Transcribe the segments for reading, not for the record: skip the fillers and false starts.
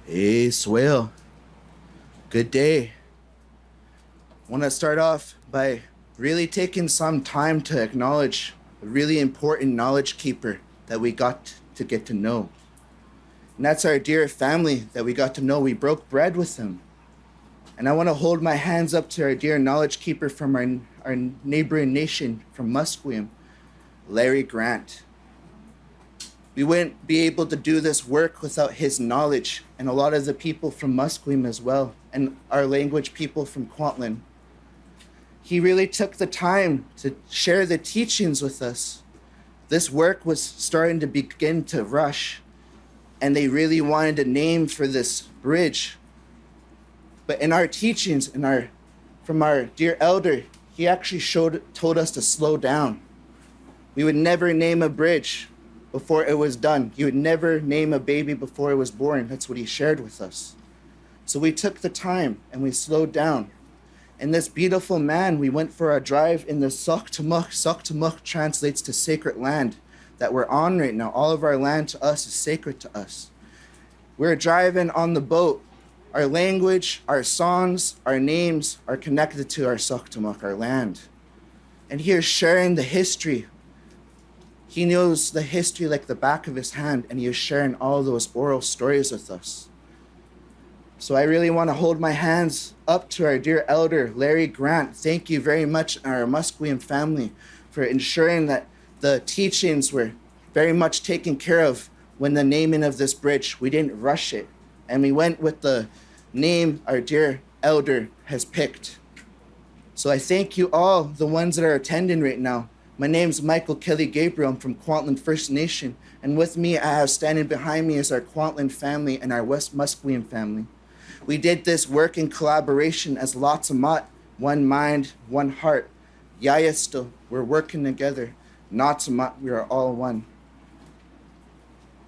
Hey, Swale. Good day. I want to start off by really taking some time to acknowledge a really important knowledge keeper that we got to get to know. And that's our dear family that we got to know. We broke bread with them. And I want to hold my hands up to our dear knowledge keeper from our neighboring nation from Musqueam, Larry Grant. We wouldn't be able to do this work without his knowledge, and a lot of the people from Musqueam as well, and our language people from Kwantlen. He really took the time to share the teachings with us. This work was starting to begin to rush, and they really wanted a name for this bridge. But in our teachings, from our dear elder, he actually told us to slow down. We would never name a bridge before it was done. You would never name a baby before it was born. That's what he shared with us. So we took the time and we slowed down. And this beautiful man, we went for a drive in the Soktamuk. Soktamuk translates to sacred land that we're on right now. All of our land to us is sacred to us. We're driving on the boat. Our language, our songs, our names are connected to our Soktamuk, our land. And he is sharing the history. He knows the history like the back of his hand, and he is sharing all those oral stories with us. So I really want to hold my hands up to our dear elder, Larry Grant. Thank you very much, our Musqueam family, for ensuring that the teachings were very much taken care of when the naming of this bridge. We didn't rush it, and we went with the name our dear elder has picked. So I thank you all, the ones that are attending right now. My name's Michael Kelly Gabriel. I'm from Kwantlen First Nation. And with me, I have standing behind me is our Kwantlen family and our West Musqueam family. We did this work in collaboration as Latsamat, one mind, one heart. Yayasto, we're working together. Natsamat, we are all one.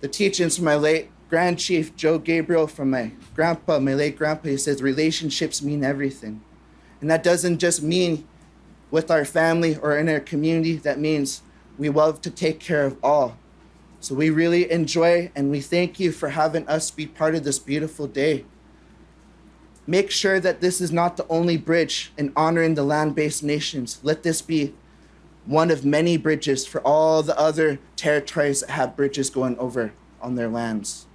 The teachings from my late Grand Chief Joe Gabriel, from my grandpa, my late grandpa, he says relationships mean everything. And that doesn't just mean with our family or in our community. That means we love to take care of all. So we really enjoy and we thank you for having us be part of this beautiful day. Make sure that this is not the only bridge in honoring the land-based nations. Let this be one of many bridges for all the other territories that have bridges going over on their lands.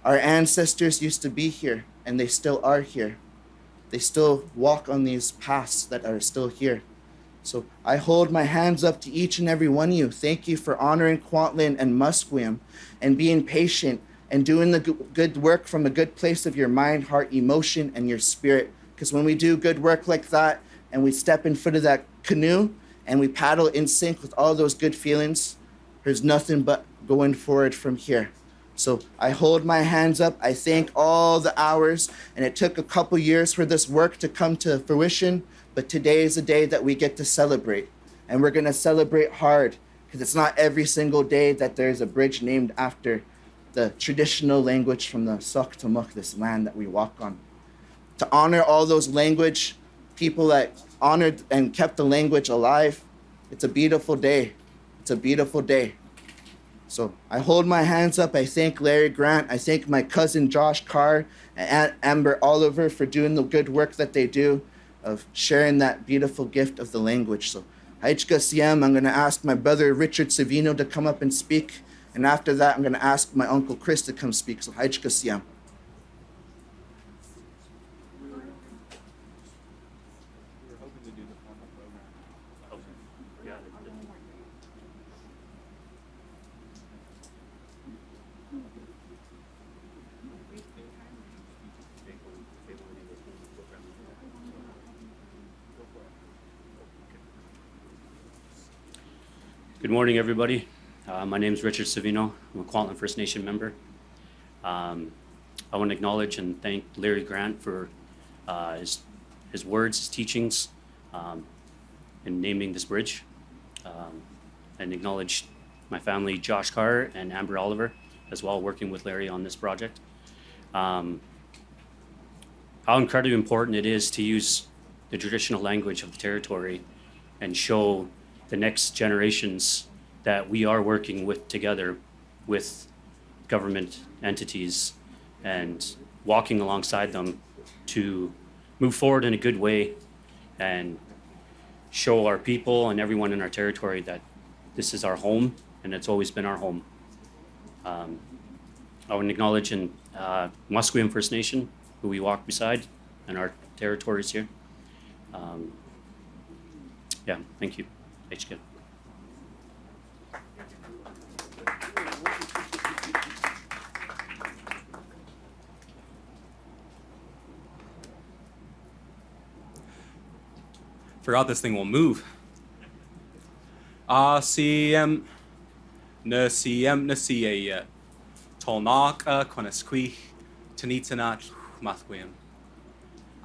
Our ancestors used to be here and they still are here. They still walk on these paths that are still here. So I hold my hands up to each and every one of you. Thank you for honoring Kwantlen and Musqueam and being patient and doing the good work from a good place of your mind, heart, emotion, and your spirit. Because when we do good work like that and we step in foot of that canoe and we paddle in sync with all those good feelings, there's nothing but going forward from here. So I hold my hands up. I thank all the hours, and it took a couple years for this work to come to fruition, but today is the day that we get to celebrate. And we're gonna celebrate hard, because it's not every single day that there's a bridge named after the traditional language from the Soktamuk, this land that we walk on. To honor all those language people that honored and kept the language alive, it's a beautiful day. It's a beautiful day. So I hold my hands up. I thank Larry Grant. I thank my cousin Josh Carr and Aunt Amber Oliver for doing the good work that they do of sharing that beautiful gift of the language. So Haichka Siam, I'm going to ask my brother Richard Savino to come up and speak. And after that, I'm going to ask my uncle Chris to come speak. So Haichka Siam. Good morning, everybody. My name is Richard Savino. I'm a Kwantlen First Nation member. I want to acknowledge and thank Larry Grant for his words, his teachings in naming this bridge, and acknowledge my family, Josh Carr and Amber Oliver, as well, working with Larry on this project. How incredibly important it is to use the traditional language of the territory and show the next generations that we are working with together with government entities and walking alongside them to move forward in a good way and show our people and everyone in our territory that this is our home and it's always been our home. I want to acknowledge in Musqueam First Nation, who we walk beside, and our territories here. Yeah, thank you. HK. Forgot this thing will move. Asəm, na tolnaca conasquich, tanitanat Musqueam.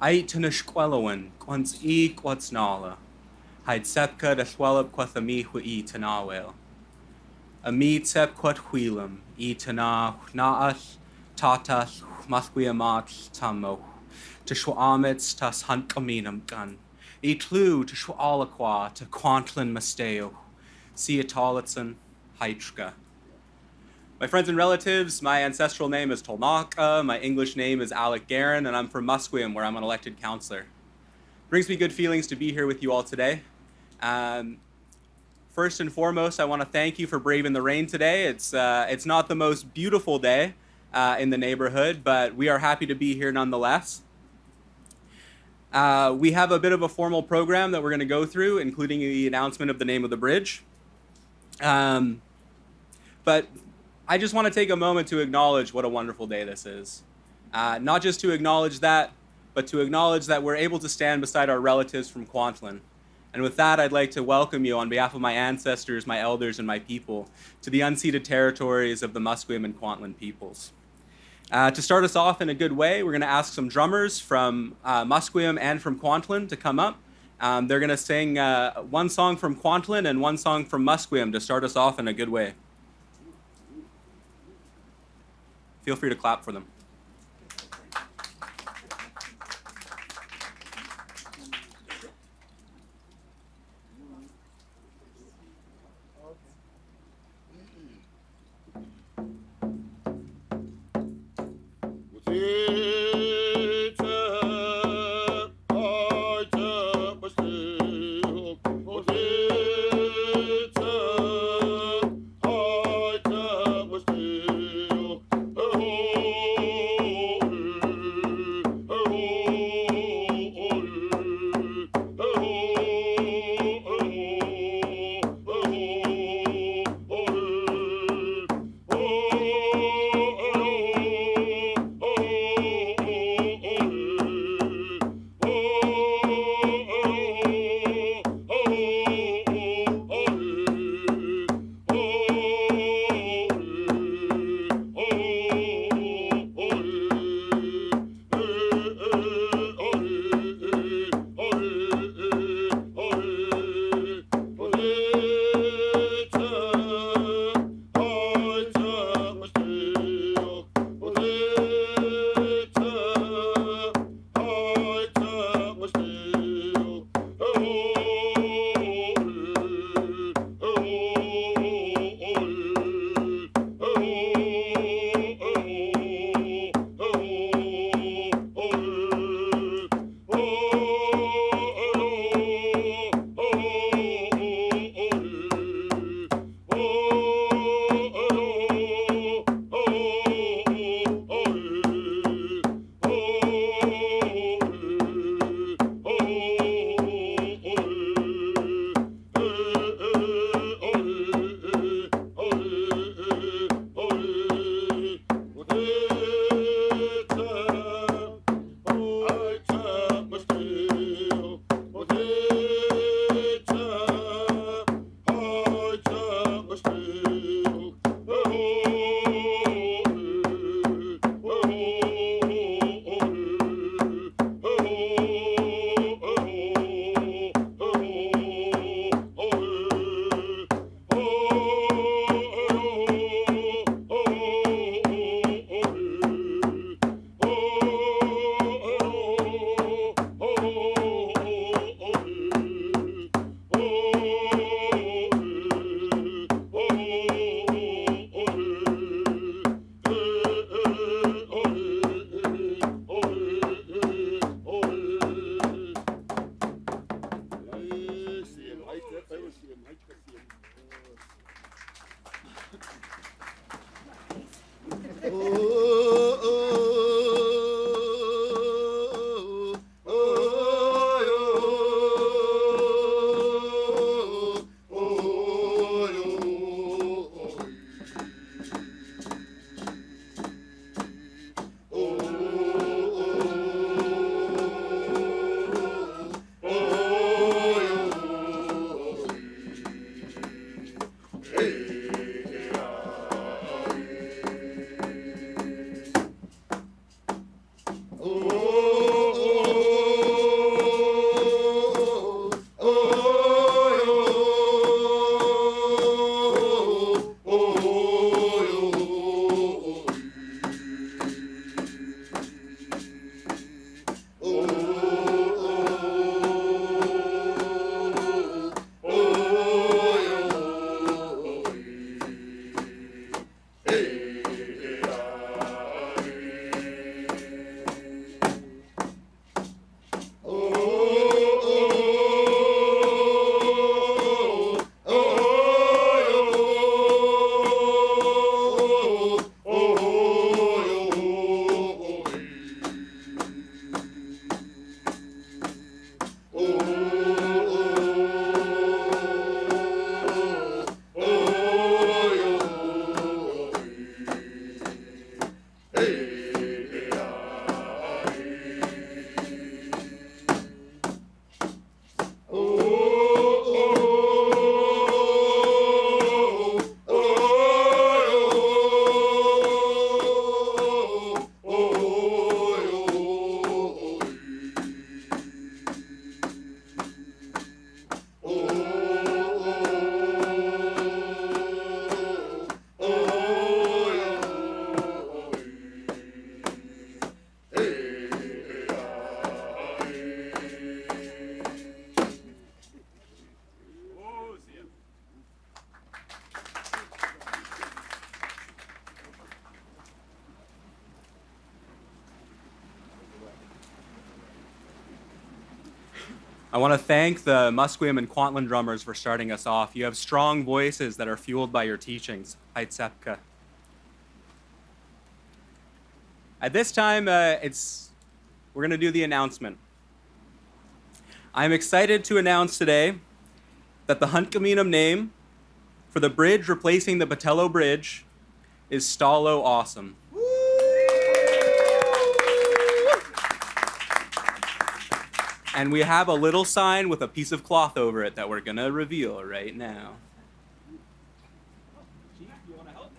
Ait tanishquelowen, quans quatsnala, hide sepka de swellup quathami hui tanawel. Amit sep quat wheelam, tana naas, tatas, Musqueamat tamo, to shwamits tas hunkaminam gun. Tlu to Shwalaqua to Kwantlen Masteo, Siatolitson, Heichka. My friends and relatives, my ancestral name is Tolnaca, my English name is Alec Guerin, and I'm from Musqueam, where I'm an elected councillor. Brings me good feelings to be here with you all today. First and foremost, I want to thank you for braving the rain today. It's not the most beautiful day in the neighborhood, but we are happy to be here nonetheless. We have a bit of a formal program that we're going to go through, including the announcement of the name of the bridge. But I just want to take a moment to acknowledge what a wonderful day this is. Not just to acknowledge that, but to acknowledge that we're able to stand beside our relatives from Kwantlen. And with that, I'd like to welcome you on behalf of my ancestors, my elders, and my people to the unceded territories of the Musqueam and Kwantlen peoples. To start us off in a good way, we're going to ask some drummers from Musqueam and from Kwantlen to come up. They're going to sing one song from Kwantlen and one song from Musqueam to start us off in a good way. Feel free to clap for them. I want to thank the Musqueam and Kwantlen drummers for starting us off. You have strong voices that are fueled by your teachings. At this time, we're going to do the announcement. I'm excited to announce today that the Musqueam name for the bridge replacing the Pattullo Bridge is Stallo Awesome. And we have a little sign with a piece of cloth over it that we're going to reveal right now. Chief, you want to help?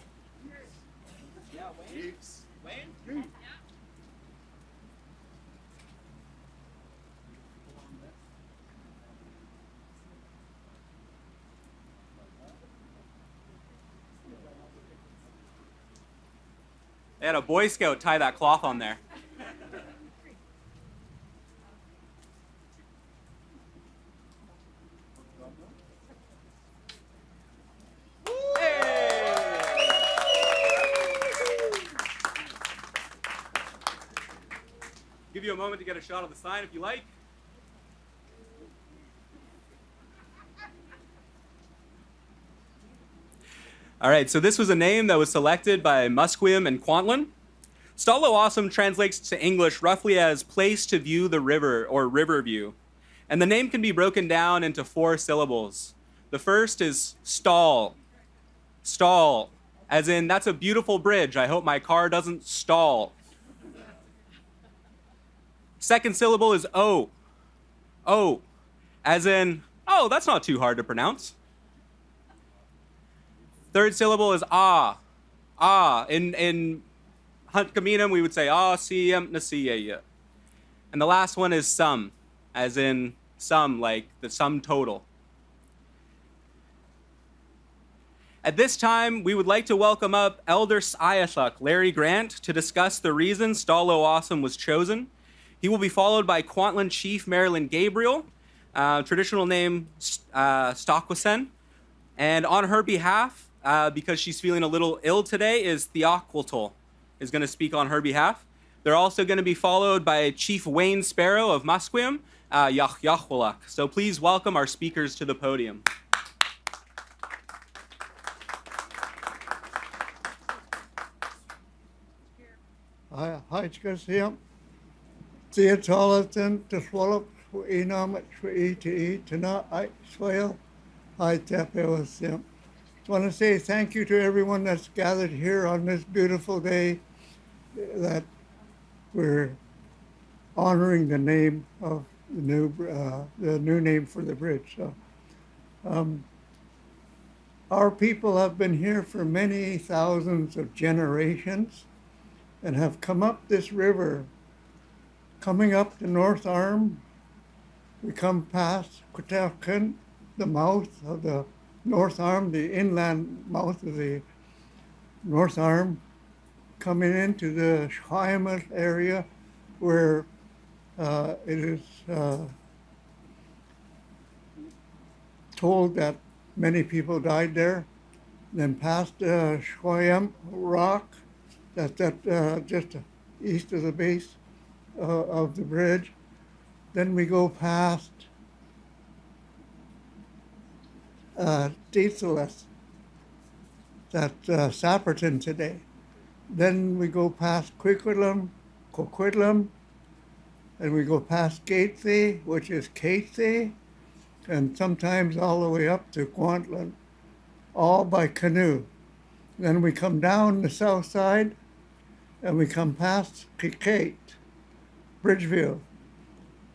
Yeah, Wayne? Wayne? They had a Boy Scout tie that cloth on there. Give you a moment to get a shot of the sign if you like. All right, so this was a name that was selected by Musqueam and Kwantlen. Stallo Awesome translates to English roughly as place to view the river or riverview. And the name can be broken down into 4 syllables. The first is stal. Stall, as in that's a beautiful bridge. I hope my car doesn't stall. Second syllable is O. O, as in, oh, that's not too hard to pronounce. Third syllable is ah. Ah, in Musqueam we would say ah, siem, na siya. And the last one is sum, as in sum, like the sum total. At this time, we would like to welcome up Elder Siathuk Larry Grant to discuss the reason Stallo Awesome was chosen. He will be followed by Kwantlen Chief Marilyn Gabriel, traditional name Stockwisen. And on her behalf, because she's feeling a little ill today, is Theoquiltol is going to speak on her behalf. They're also going to be followed by Chief Wayne Sparrow of Musqueam, Yachwalak. So please welcome our speakers to the podium. Hi, Scasiam. Theotolatin to swallow for enomic for eat to not I swale. Hi, Tapewasim. I want to say thank you to everyone that's gathered here on this beautiful day that we're honoring the name of the new name for the bridge. So, our people have been here for many thousands of generations and have come up this river Coming up the North Arm, we come past Kwantlen, the mouth of the North Arm, the inland mouth of the North Arm, coming into the Musqueam area where it is told that many people died there. Then past Musqueam Rock, that's just east of the base of the bridge. Then we go past Tetsulas, that's Sapperton today. Then we go past Kwantlen, and we go past Gatesy, which is Catesy, and sometimes all the way up to Kwantlen, all by canoe. Then we come down the south side, and we come past Kikate, Bridgeview.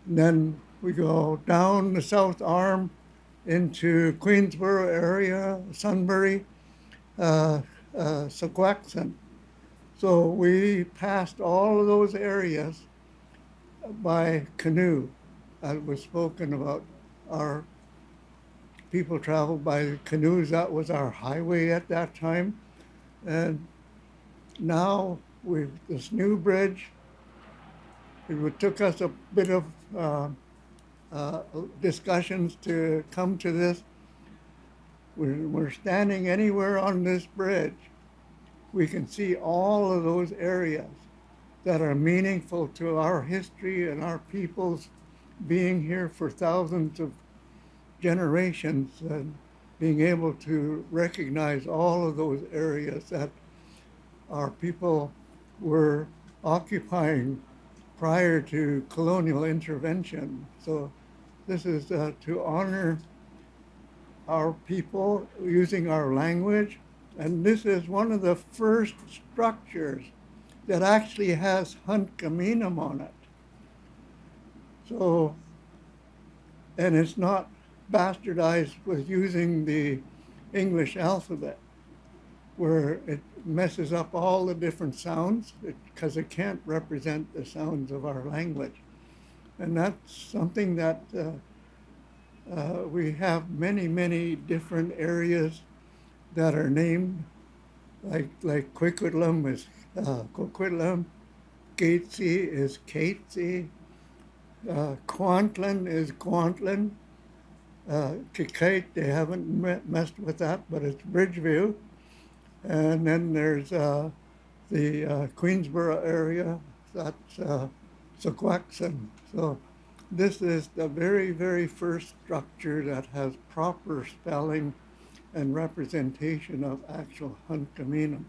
And then we go down the south arm into Queensborough area, Sunbury, Sequoxin. So we passed all of those areas by canoe. It was spoken about our people traveled by canoes. That was our highway at that time. And now with this new bridge, it took us a bit of discussions to come to this. We're standing anywhere on this bridge, we can see all of those areas that are meaningful to our history and our people's being here for thousands of generations, and being able to recognize all of those areas that our people were occupying prior to colonial intervention. So this is to honor our people using our language. And this is one of the first structures that actually has Hunkaminam on it. So, and it's not bastardized with using the English alphabet, where it messes up all the different sounds because it can't represent the sounds of our language. And that's something that we have many different areas that are named, like Kwantlen is Kwantlen, Gatesy is Catesy, Kwantlen is Kwantlen, Kikate, they haven't messed with that, but it's Bridgeview. And then there's the Queensborough area, that's Sequoxin. So this is the very first structure that has proper spelling and representation of actual Hunkaminam,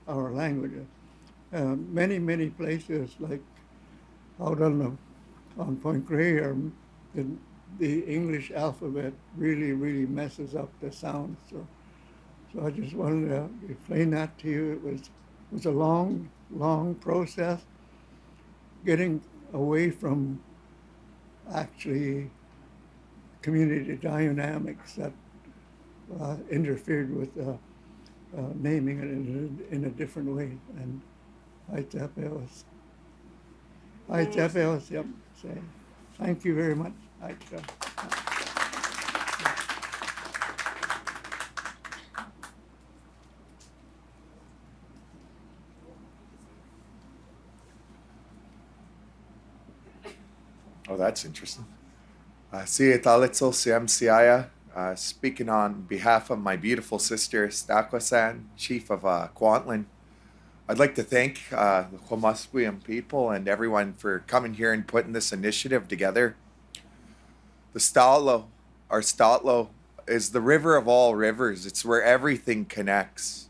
our languages. Many places, like out on Point Grey, the English alphabet really messes up the sound. So I just wanted to explain that to you. It was a long process getting away from actually community dynamics that interfered with naming it in a different way. And yep, say thank you very much. Oh, that's interesting. Sietalitzel Siamsiaya, speaking on behalf of my beautiful sister, Stakwasan, chief of Kwantlen. I'd like to thank the Musqueam people and everyone for coming here and putting this initiative together. The stal, our statlo, is the river of all rivers. It's where everything connects.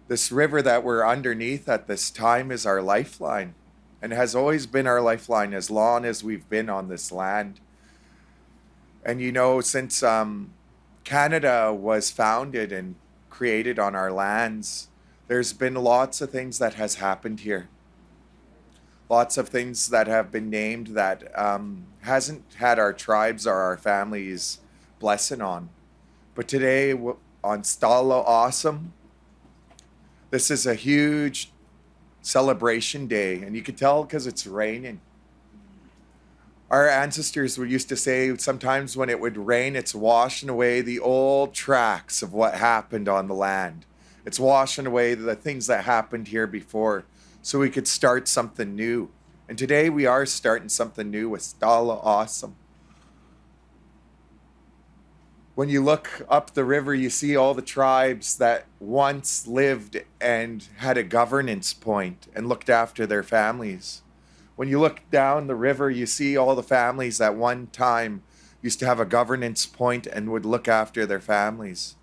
This river that we're underneath at this time is our lifeline, and has always been our lifeline as long as we've been on this land. And you know, since Canada was founded and created on our lands, there's been lots of things that has happened here. Lots of things that have been named that hasn't had our tribes or our families blessing on. But today on Stalo Awesome, this is a huge celebration day, and you can tell because it's raining. Our ancestors used to say sometimes when it would rain, it's washing away the old tracks of what happened on the land. It's washing away the things that happened here before so we could start something new. And today we are starting something new with stal asəm. When you look up the river, you see all the tribes that once lived and had a governance point and looked after their families. When you look down the river, you see all the families that one time used to have a governance point and would look after their families.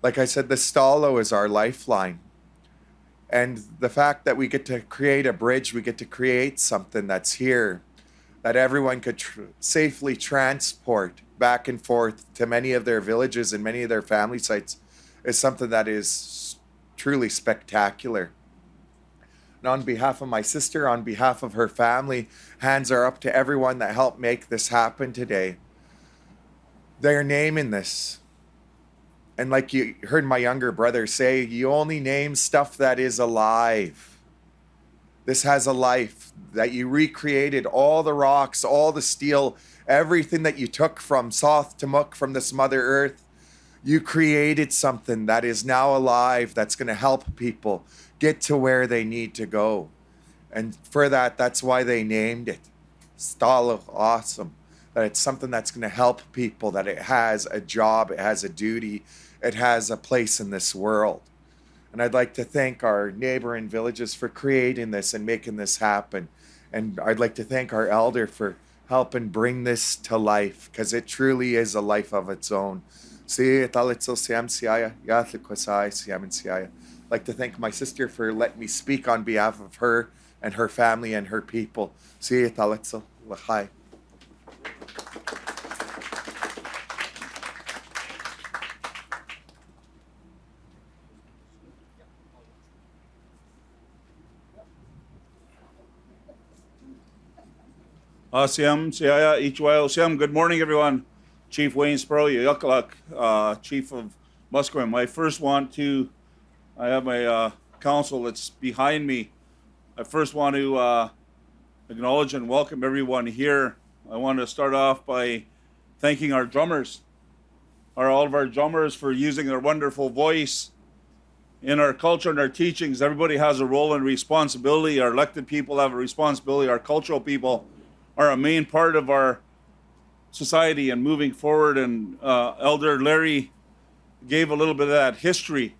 Like I said, the stalo is our lifeline. And the fact that we get to create a bridge, we get to create something that's here, that everyone could safely transport back and forth to many of their villages and many of their family sites, is something that is truly spectacular. And on behalf of my sister, on behalf of her family, hands are up to everyone that helped make this happen today. They're naming this. And like you heard my younger brother say, you only name stuff that is alive. This has a life, that you recreated all the rocks, all the steel, everything that you took from Soth to Muk, from this Mother Earth. You created something that is now alive, that's going to help people get to where they need to go. And for that, that's why they named it Stal Asəm. That it's something that's going to help people, that it has a job, it has a duty, it has a place in this world. And I'd like to thank our neighboring villages for creating this and making this happen. And I'd like to thank our elder for helping bring this to life, because it truly is a life of its own. I'd like to thank my sister for letting me speak on behalf of her and her family and her people. Asəm, Siaya, Ichwail, Asəm. Good morning, everyone. Chief Wayne Sparrow, Yuckaluk, Chief of Musqueam. I have my council that's behind me. I first want to acknowledge and welcome everyone here. I want to start off by thanking our drummers, all of our drummers, for using their wonderful voice in our culture and our teachings. Everybody has a role and responsibility. Our elected people have a responsibility. Our cultural people are a main part of our society and moving forward. And Elder Larry gave a little bit of that history,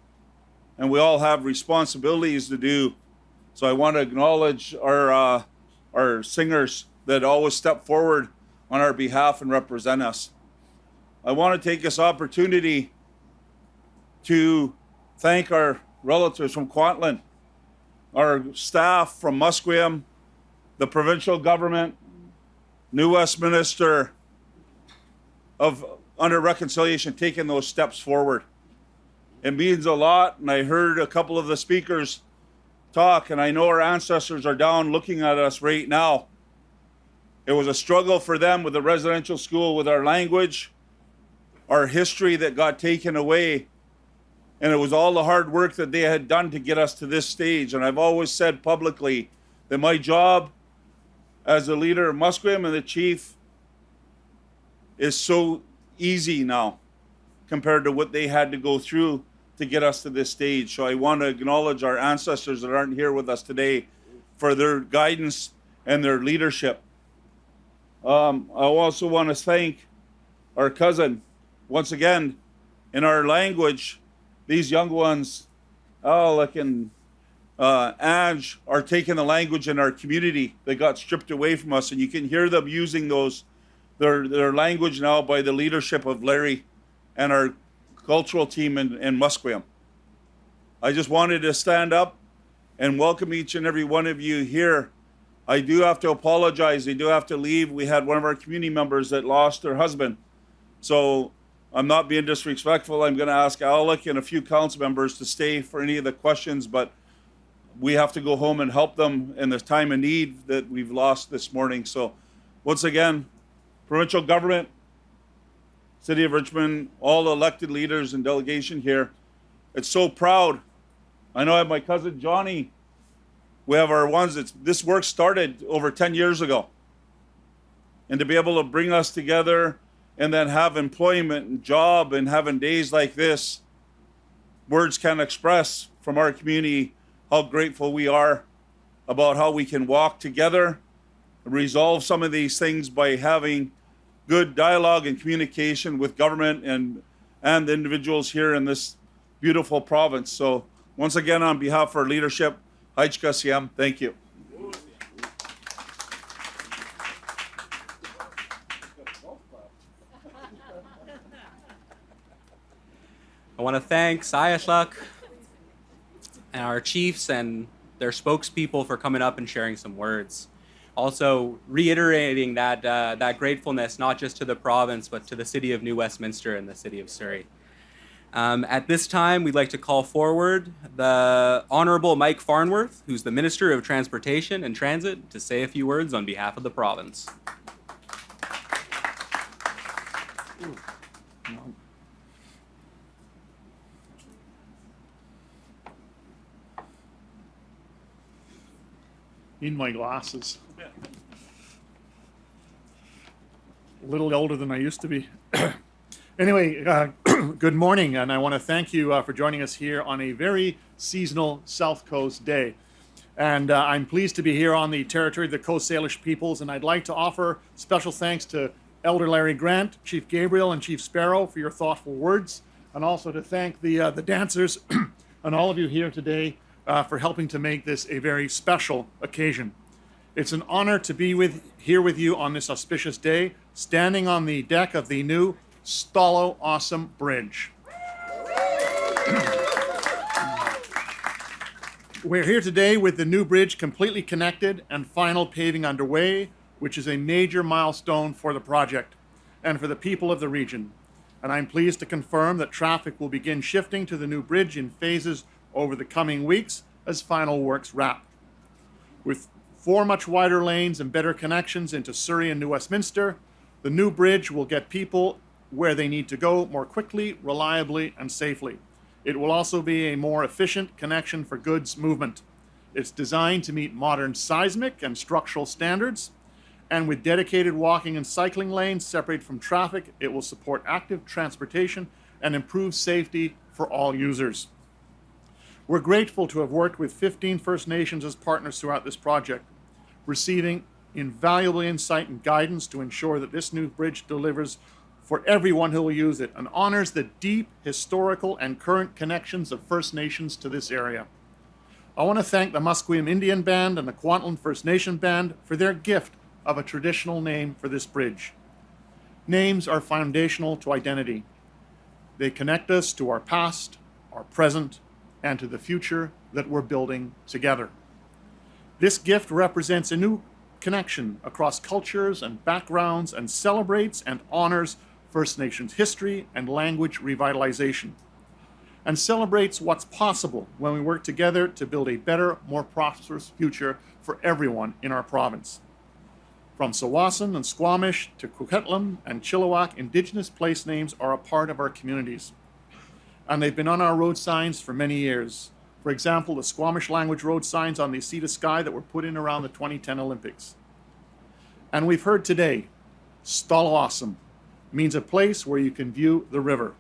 and we all have responsibilities to do. So I want to acknowledge our singers that always step forward on our behalf and represent us. I want to take this opportunity to thank our relatives from Kwantlen, our staff from Musqueam, the provincial government, New Westminster, under reconciliation, taking those steps forward. It means a lot, and I heard a couple of the speakers talk, and I know our ancestors are down looking at us right now. It was a struggle for them with the residential school, with our language, our history that got taken away, and it was all the hard work that they had done to get us to this stage. And I've always said publicly that my job as the leader of Musqueam and the chief is so easy now compared to what they had to go through to get us to this stage. So I want to acknowledge our ancestors that aren't here with us today for their guidance and their leadership. I also want to thank our cousin once again. In our language, these young ones, Alec and Ange, are taking the language in our community that got stripped away from us, and you can hear them using their language now by the leadership of Larry and our cultural team in Musqueam. I just wanted to stand up and welcome each and every one of you here. I do have to apologize. They do have to leave. We had one of our community members that lost her husband. So I'm not being disrespectful. I'm going to ask Alec and a few council members to stay for any of the questions, but we have to go home and help them in the time of need that we've lost this morning. So once again, provincial government, City of Richmond, all the elected leaders and delegation here, it's so proud. I know I have my cousin Johnny. We have our ones this work started over 10 years ago. and to be able to bring us together and then have employment and job and having days like this. Words can't express from our community how grateful we are about how we can walk together, resolve some of these things by having good dialogue and communication with government and the individuals here in this beautiful province. So once again, on behalf of our leadership, Hajka, thank you. I want to thank Sayaslak and our chiefs and their spokespeople for coming up and sharing some words. Also reiterating that gratefulness not just to the province, but to the city of New Westminster and the city of Surrey. At this time, we'd like to call forward the Honourable Mike Farnworth, who's the Minister of Transportation and Transit, to say a few words on behalf of the province. Need my glasses. A little older than I used to be. Anyway, good morning, and I want to thank you for joining us here on a very seasonal South Coast day. And I'm pleased to be here on the territory of the Coast Salish peoples, and I'd like to offer special thanks to Elder Larry Grant, Chief Gabriel, and Chief Sparrow for your thoughtful words, and also to thank the dancers and all of you here today for helping to make this a very special occasion. It's an honor to be here with you on this auspicious day, standing on the deck of the new Pavtullo Bridge. We're here today with the new bridge completely connected and final paving underway, which is a major milestone for the project and for the people of the region. And I'm pleased to confirm that traffic will begin shifting to the new bridge in phases over the coming weeks as final works wrap. With 4 much wider lanes and better connections into Surrey and New Westminster, the new bridge will get people where they need to go more quickly, reliably, and safely. It will also be a more efficient connection for goods movement. It's designed to meet modern seismic and structural standards, and with dedicated walking and cycling lanes separate from traffic, it will support active transportation and improve safety for all users. We're grateful to have worked with 15 First Nations as partners throughout this project, receiving invaluable insight and guidance to ensure that this new bridge delivers for everyone who will use it and honors the deep historical and current connections of First Nations to this area. I want to thank the Musqueam Indian Band and the Kwantlen First Nation Band for their gift of a traditional name for this bridge. Names are foundational to identity. They connect us to our past, our present, and to the future that we're building together. This gift represents a new connection across cultures and backgrounds and celebrates and honors First Nations history and language revitalization, and celebrates what's possible when we work together to build a better, more prosperous future for everyone in our province. From Tsawwassen and Squamish to Kwantlen and Chilliwack, Indigenous place names are a part of our communities, and they've been on our road signs for many years. For example, the Squamish language road signs on the Sea to Sky that were put in around the 2010 Olympics. And we've heard today, stal means a place where you can view the river.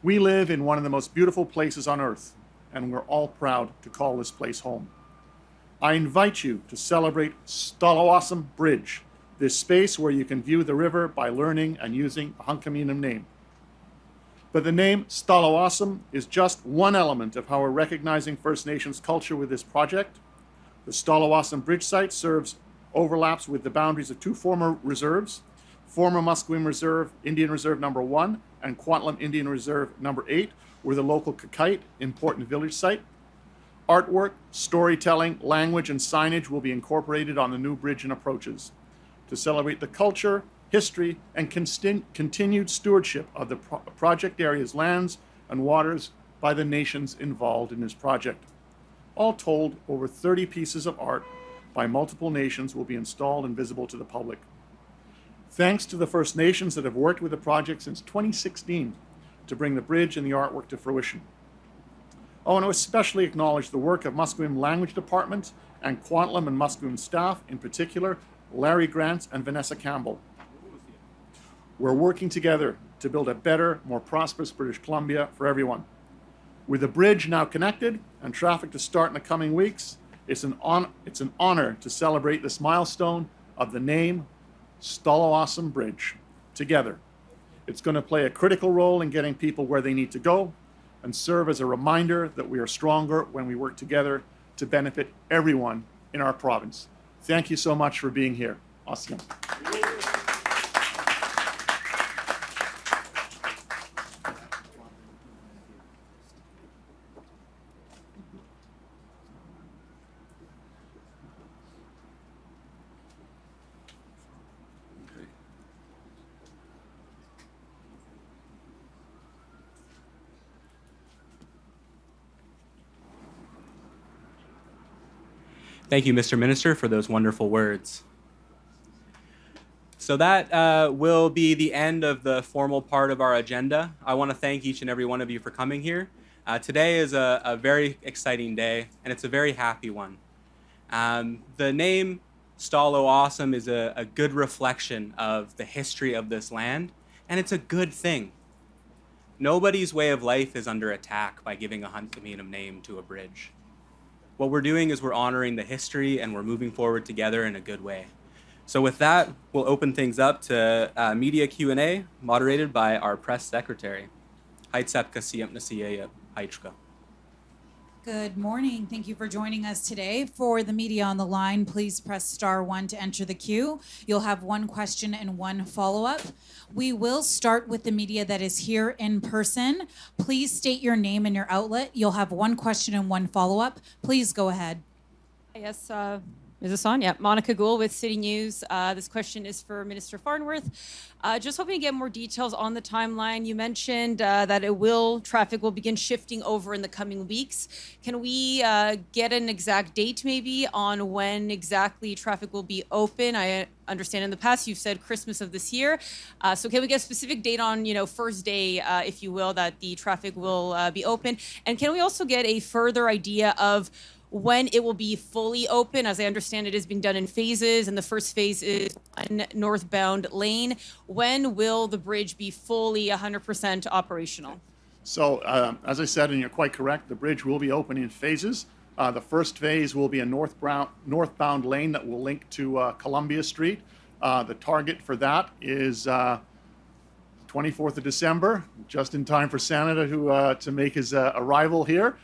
We live in one of the most beautiful places on earth, and we're all proud to call this place home. I invite you to celebrate Pavtullo Bridge, this space where you can view the river by learning and using a Hunkaminam name. But the name Pavtullo is just one element of how we're recognizing First Nations culture with this project. The Pavtullo Bridge site overlaps with the boundaries of 2 former reserves, former Musqueam Reserve, Indian Reserve number 1, and Kwantlen Indian Reserve number 8, were the local Kakite important village site. Artwork, storytelling, language, and signage will be incorporated on the new bridge and approaches to celebrate the culture, history, and continued stewardship of the project area's lands and waters by the nations involved in this project. All told, over 30 pieces of art by multiple nations will be installed and visible to the public. Thanks to the First Nations that have worked with the project since 2016 to bring the bridge and the artwork to fruition. I want to especially acknowledge the work of Musqueam Language Department and Kwantlen and Musqueam staff, in particular, Larry Grant, and Vanessa Campbell. We're working together to build a better, more prosperous British Columbia for everyone. With the bridge now connected and traffic to start in the coming weeks, it's an honor to celebrate this milestone of the name Pattullo Bridge together. It's going to play a critical role in getting people where they need to go and serve as a reminder that we are stronger when we work together to benefit everyone in our province. Thank you so much for being here. Awesome. Thank you, Mr. Minister, for those wonderful words. So that will be the end of the formal part of our agenda. I want to thank each and every one of you for coming here. Today is a very exciting day, and it's a very happy one. The name Pattullo Awesome is a good reflection of the history of this land, and it's a good thing. Nobody's way of life is under attack by giving a Musqueam name to a bridge. What we're doing is we're honoring the history and we're moving forward together in a good way. So with that, we'll open things up to media Q&A moderated by our press secretary. Good morning. Thank you for joining us today. For the media on the line, please press *1 to enter the queue. You'll have one question and one follow-up. We will start with the media that is here in person. Please state your name and your outlet. You'll have one question and one follow-up. Please go ahead. Yes, is this on? Yeah, Monica Gould with City News. This question is for Minister Farnworth. Just hoping to get more details on the timeline. You mentioned that traffic will begin shifting over in the coming weeks. Can we get an exact date maybe on when exactly traffic will be open? I understand in the past you've said Christmas of this year. So can we get a specific date on, first day, if you will, that the traffic will be open? And can we also get a further idea of when it will be fully open? As I understand, it is being done in phases, and the first phase is one northbound lane. When will the bridge be fully 100% operational? So, as I said, and you're quite correct, the bridge will be open in phases. The first phase will be a northbound lane that will link to Columbia Street. The target for that is 24th of December, just in time for Santa to make his arrival here.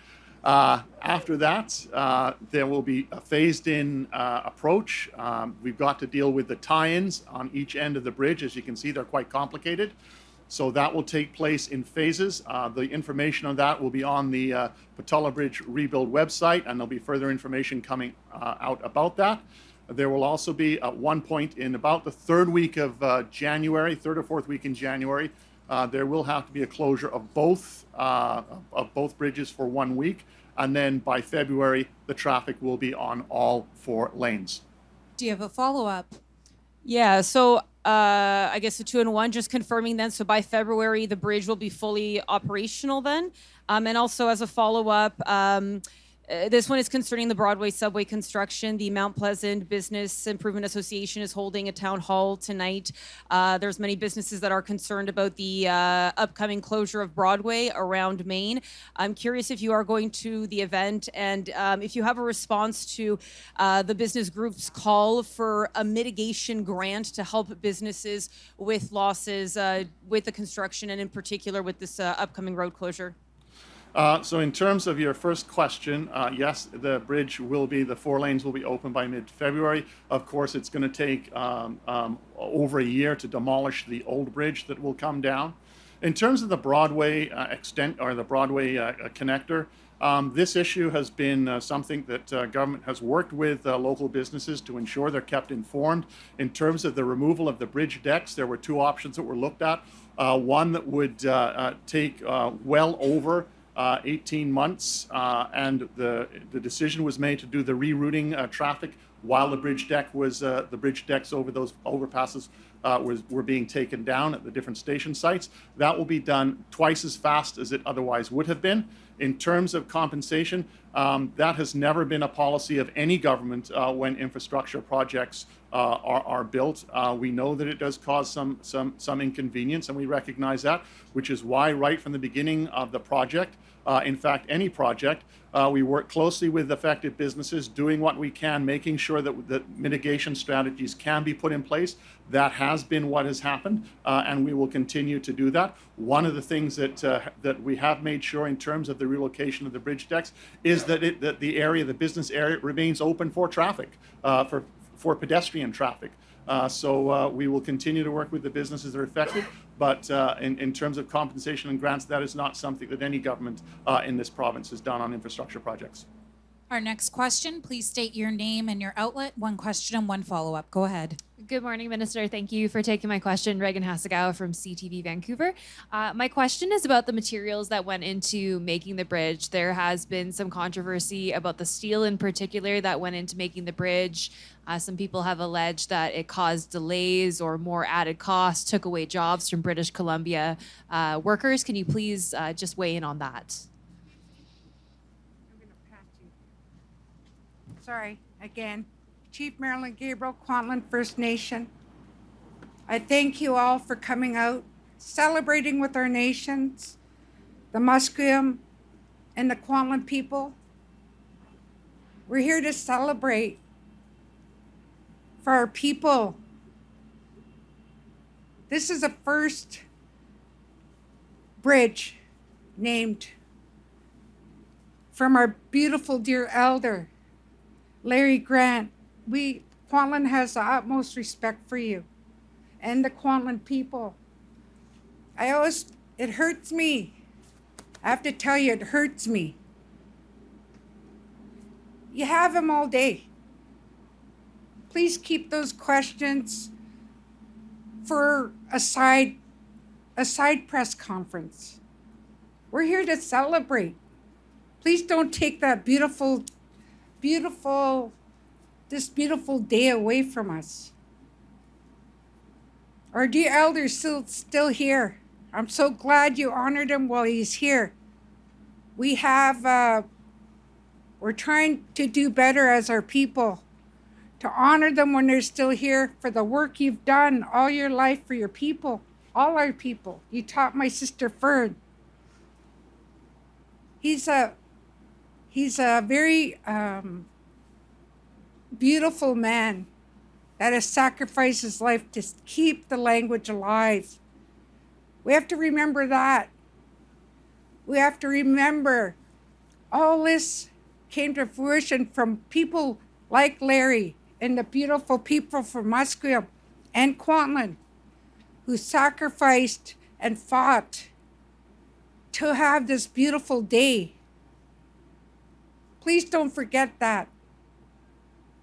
After that, there will be a phased-in approach. We've got to deal with the tie-ins on each end of the bridge. As you can see, they're quite complicated. So that will take place in phases. The information on that will be on the Pattullo Bridge Rebuild website, and there'll be further information coming out about that. There will also be at one point in about the third or fourth week in January, there will have to be a closure of both bridges for 1 week, and then by February, the traffic will be on all 4 lanes. Do you have a follow-up? Yeah, so I guess the 2 in 1, just confirming then, so by February, the bridge will be fully operational then? And also as a follow-up, this one is concerning the Broadway subway construction. The Mount Pleasant Business Improvement Association is holding a town hall tonight. There's many businesses that are concerned about the upcoming closure of Broadway around Maine. I'm curious if you are going to the event and if you have a response to the business group's call for a mitigation grant to help businesses with losses with the construction and in particular with this upcoming road closure. So in terms of your first question, yes, the 4 lanes will be open by mid-February. Of course, it's going to take over a year to demolish the old bridge that will come down. In terms of the Broadway connector, this issue has been something that government has worked with local businesses to ensure they're kept informed. In terms of the removal of the bridge decks, there were 2 options that were looked at. One that would take well over 18 months, and the decision was made to do the rerouting traffic while the bridge decks over those overpasses were being taken down at the different station sites. That will be done twice as fast as it otherwise would have been. In terms of compensation, That has never been a policy of any government when infrastructure projects are built. We know that it does cause some inconvenience, and we recognize that, which is why right from the beginning of the project, in fact, any project, we work closely with affected businesses, doing what we can, making sure that mitigation strategies can be put in place. That has been what has happened, and we will continue to do that. One of the things that we have made sure in terms of the relocation of the bridge decks is that the business area, remains open for traffic, for pedestrian traffic. So we will continue to work with the businesses that are affected, but in terms of compensation and grants, that is not something that any government in this province has done on infrastructure projects. Our next question, please state your name and your outlet. One question and one follow-up. Go ahead. Good morning, Minister. Thank you for taking my question. Reagan Hasegawa from CTV Vancouver. My question is about the materials that went into making the bridge. There has been some controversy about the steel in particular that went into making the bridge. Some people have alleged that it caused delays or more added costs, took away jobs from British Columbia workers. Can you please just weigh in on that? Sorry, again. Chief Marilyn Gabriel, Kwantlen First Nation. I thank you all for coming out, celebrating with our nations, the Musqueam and the Kwantlen people. We're here to celebrate for our people. This is the first bridge named from our beautiful dear elder, Larry Grant. Kwantlen has the utmost respect for you and the Kwantlen people. It hurts me. I have to tell you, it hurts me. You have him all day. Please keep those questions for a side press conference. We're here to celebrate. Please don't take that beautiful day away from us. Our dear elder's still here. I'm so glad you honored him while he's here. We're trying to do better as our people, to honor them when they're still here for the work you've done all your life for your people, all our people. You taught my sister Fern. He's a very beautiful man that has sacrificed his life to keep the language alive. We have to remember that. We have to remember all this came to fruition from people like Larry and the beautiful people from Musqueam and Kwantlen who sacrificed and fought to have this beautiful day. Please don't forget that.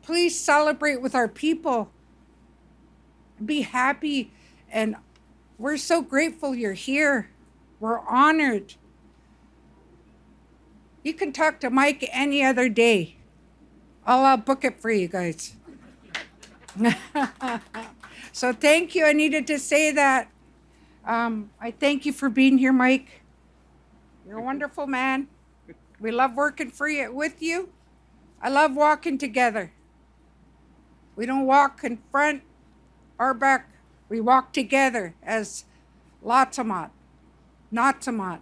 Please celebrate with our people. Be happy, and we're so grateful you're here. We're honored. You can talk to Mike any other day. I'll book it for you guys. So thank you. I needed to say that. I thank you for being here, Mike. You're a wonderful man. We love working with you. I love walking together. We don't walk in front or back. We walk together as Lotsamat, Notsamat,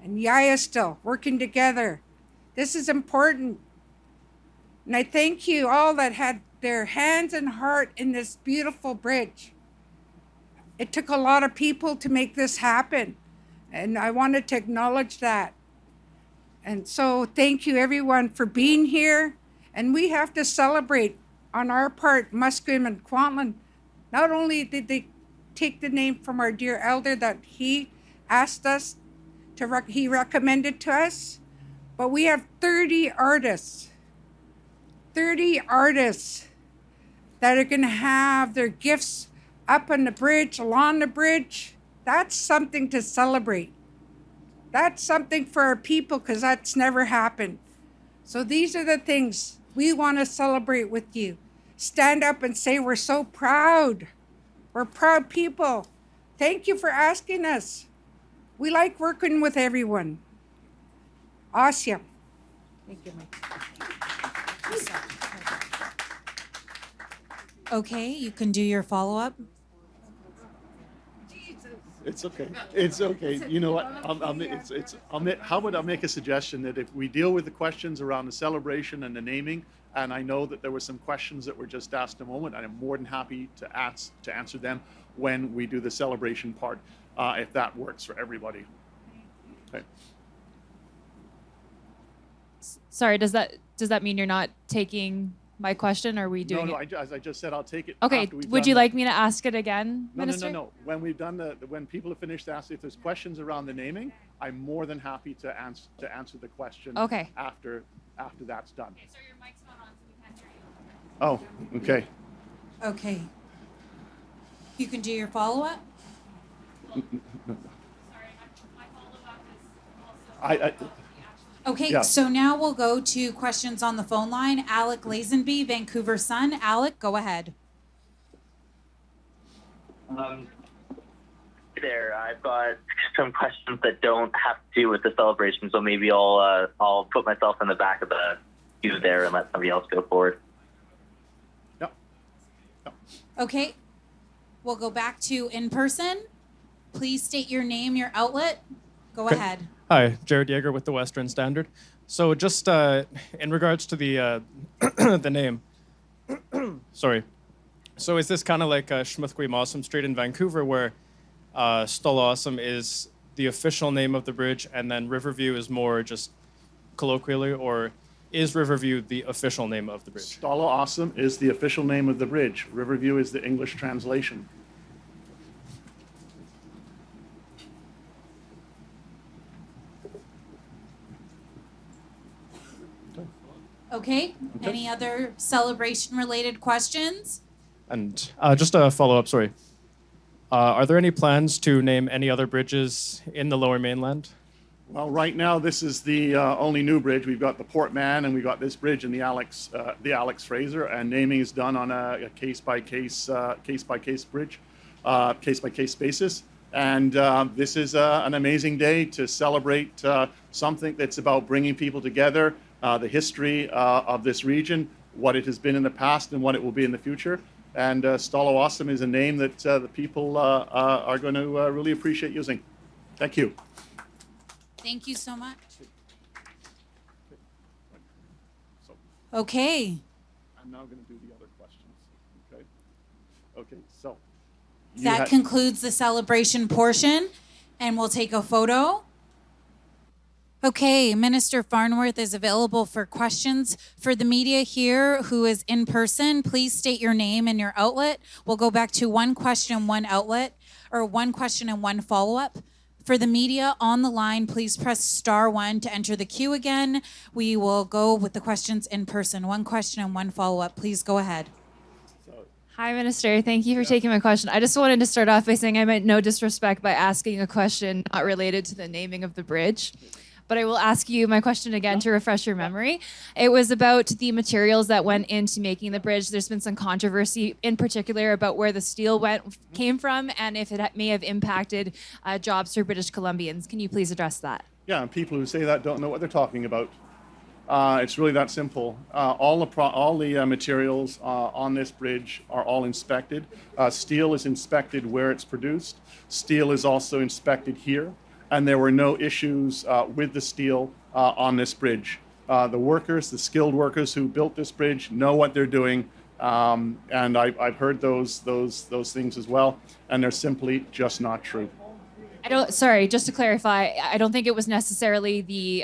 and Yaya still working together. This is important. And I thank you all that had their hands and heart in this beautiful bridge. It took a lot of people to make this happen, and I wanted to acknowledge that. And so thank you everyone for being here, and we have to celebrate on our part, Musqueam and Kwantlen. Not only did they take the name from our dear elder that he asked us to, he recommended to us, but we have 30 artists that are going to have their gifts up on the bridge, along the bridge. That's something to celebrate. That's something for our people, because that's never happened. So these are the things we want to celebrate with you. Stand up and say, we're so proud. We're proud people. Thank you for asking us. We like working with everyone. Awesome. Thank you, Mike. Okay, you can do your follow-up. It's okay. It's okay. You know what? How about I make a suggestion that if we deal with the questions around the celebration and the naming, and I know that there were some questions that were just asked a moment, and I'm more than happy to answer them when we do the celebration part, if that works for everybody. Okay. Sorry, does that mean you're not taking my question? Or are we doing No, it? as I just said, I'll take it. Okay, after we've would done you the- like me to ask it again, No, Minister? no. When we've done when people have finished asking, if there's questions around the naming, I'm more than happy to answer the question. Okay. After that's done. Okay, so your mic's not on, so we can't hear you. Oh, okay. Okay. You can do your follow-up. Sorry, my follow-up is also. Okay, Yeah. so now we'll go to questions on the phone line. Alec Lazenby, Vancouver Sun. Alec, go ahead. Hey there, I've got some questions that don't have to do with the celebration, so maybe I'll put myself in the back of the queue there and let somebody else go forward. Yep. Okay, we'll go back to in person. Please state your name, your outlet. Go ahead. Hi, Jared Yeager with the Western Standard. So just in regards to the the name, sorry. So is this kind of like Musqueam Awesome Street in Vancouver, where Stal Awesome is the official name of the bridge, and then Riverview is more just colloquially, or is Riverview the official name of the bridge? Stal Awesome is the official name of the bridge. Riverview is the English translation. Okay, any other celebration-related questions? And just a follow-up, sorry. Are there any plans to name any other bridges in the Lower Mainland? Well, right now this is the only new bridge. We've got the Port Mann, and we got this bridge in the Alex Fraser, and naming is done on a case-by-case bridge, case-by-case basis. And this is an amazing day to celebrate something that's about bringing people together, the history of this region, what it has been in the past and what it will be in the future. And Stal Awesome is a name that the people are going to really appreciate using. Thank you. Thank you so much. So Okay, I'm now going to do the other questions. Okay. Okay. So you that had- concludes the celebration portion, and we'll take a photo. Okay, Minister Farnworth is available for questions. For the media here who is in person, please state your name and your outlet. We'll go back to one question, one outlet, or one question and one follow-up. For the media on the line, please press *1 to enter the queue again. We will go with the questions in person. One question and one follow-up. Please go ahead. Hi, Minister. Thank you for taking my question. I just wanted to start off by saying I meant no disrespect by asking a question not related to the naming of the bridge. But I will ask you my question again to refresh your memory. It was about the materials that went into making the bridge. There's been some controversy in particular about where the steel came from and if it may have impacted jobs for British Columbians. Can you please address that? Yeah, and people who say that don't know what they're talking about. It's really that simple. All the materials on this bridge are all inspected. Steel is inspected where it's produced. Steel is also inspected here. And there were no issues with the steel on this bridge. The workers, the skilled workers who built this bridge know what they're doing. And I've heard those things as well. And they're simply just not true. Sorry, just to clarify, I don't think it was necessarily the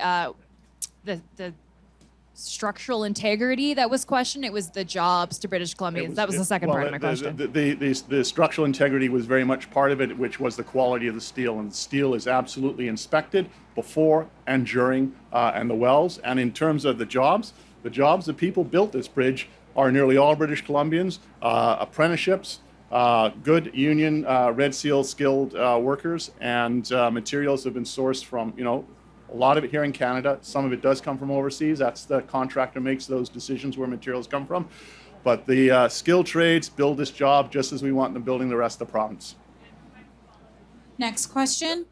structural integrity that was questioned. It was the jobs to British Columbians. That was the second part of my question. The structural integrity was very much part of it, which was the quality of the steel. And the steel is absolutely inspected before and during and the wells. And in terms of the jobs that people built this bridge are nearly all British Columbians, apprenticeships, good union Red Seal skilled workers, and materials have been sourced from, a lot of it here in Canada. Some of it does come from overseas. That's the contractor makes those decisions where materials come from. But the skilled trades build this job just as we want them building the rest of the province. Next question.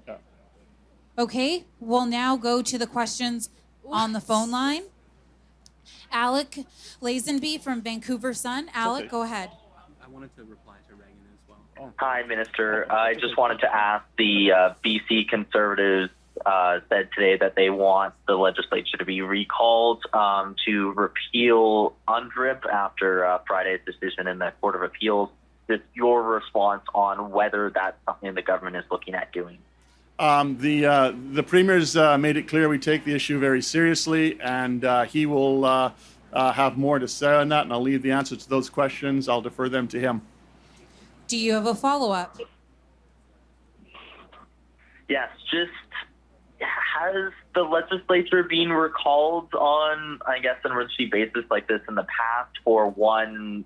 Yeah. Okay, we'll now go to the questions on the phone line. Alec Lazenby from Vancouver Sun. Alec, go ahead. I wanted to reply to Reagan as well. Hi, Minister. I just wanted to ask the BC Conservatives said today that they want the legislature to be recalled to repeal UNDRIP after Friday's decision in the Court of Appeals. Just your response on whether that's something the government is looking at doing. The Premier's made it clear we take the issue very seriously, and he will have more to say on that, and I'll leave the answer to those questions. I'll defer them to him. Do you have a follow-up? Yes, just has the legislature been recalled on, I guess, an emergency basis like this in the past for one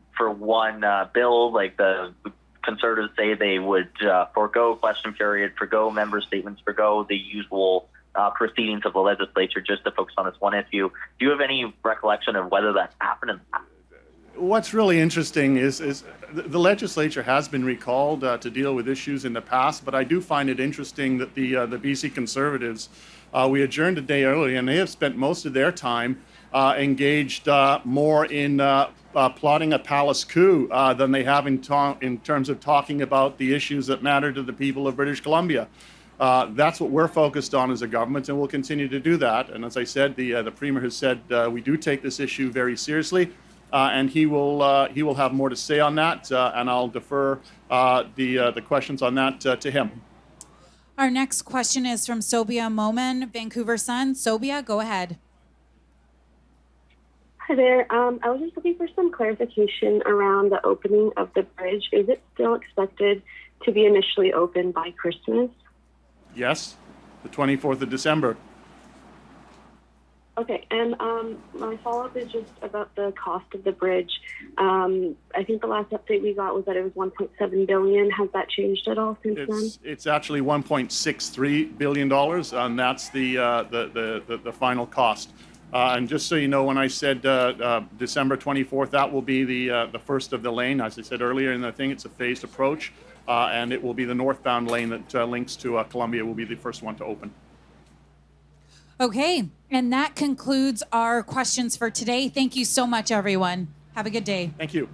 bill? Like the Conservatives say they would forego question period, forego member statements, forego the usual proceedings of the legislature just to focus on this one issue. Do you have any recollection of whether that's happened in the past? What's really interesting is the legislature has been recalled to deal with issues in the past, but I do find it interesting that the BC Conservatives, we adjourned a day early, and they have spent most of their time engaged more in plotting a palace coup than they have in terms of talking about the issues that matter to the people of British Columbia. That's what we're focused on as a government, and we'll continue to do that. And as I said, the Premier has said we do take this issue very seriously. And he will have more to say on that, and I'll defer the questions on that to him. Our next question is from Sobia Moman, Vancouver Sun. Sobia, go ahead. Hi there. I was just looking for some clarification around the opening of the bridge. Is it still expected to be initially open by Christmas? Yes, the 24th of December. Okay, and my follow-up is just about the cost of the bridge. I think the last update we got was that it was $1.7 billion. Has that changed at all since then? It's actually $1.63 billion, and that's the final cost. And just so you know, when I said December 24th, that will be the first of the lane. As I said earlier in the thing, it's a phased approach, and it will be the northbound lane that links to Columbia will be the first one to open. Okay, and that concludes our questions for today. Thank you so much, everyone. Have a good day. Thank you.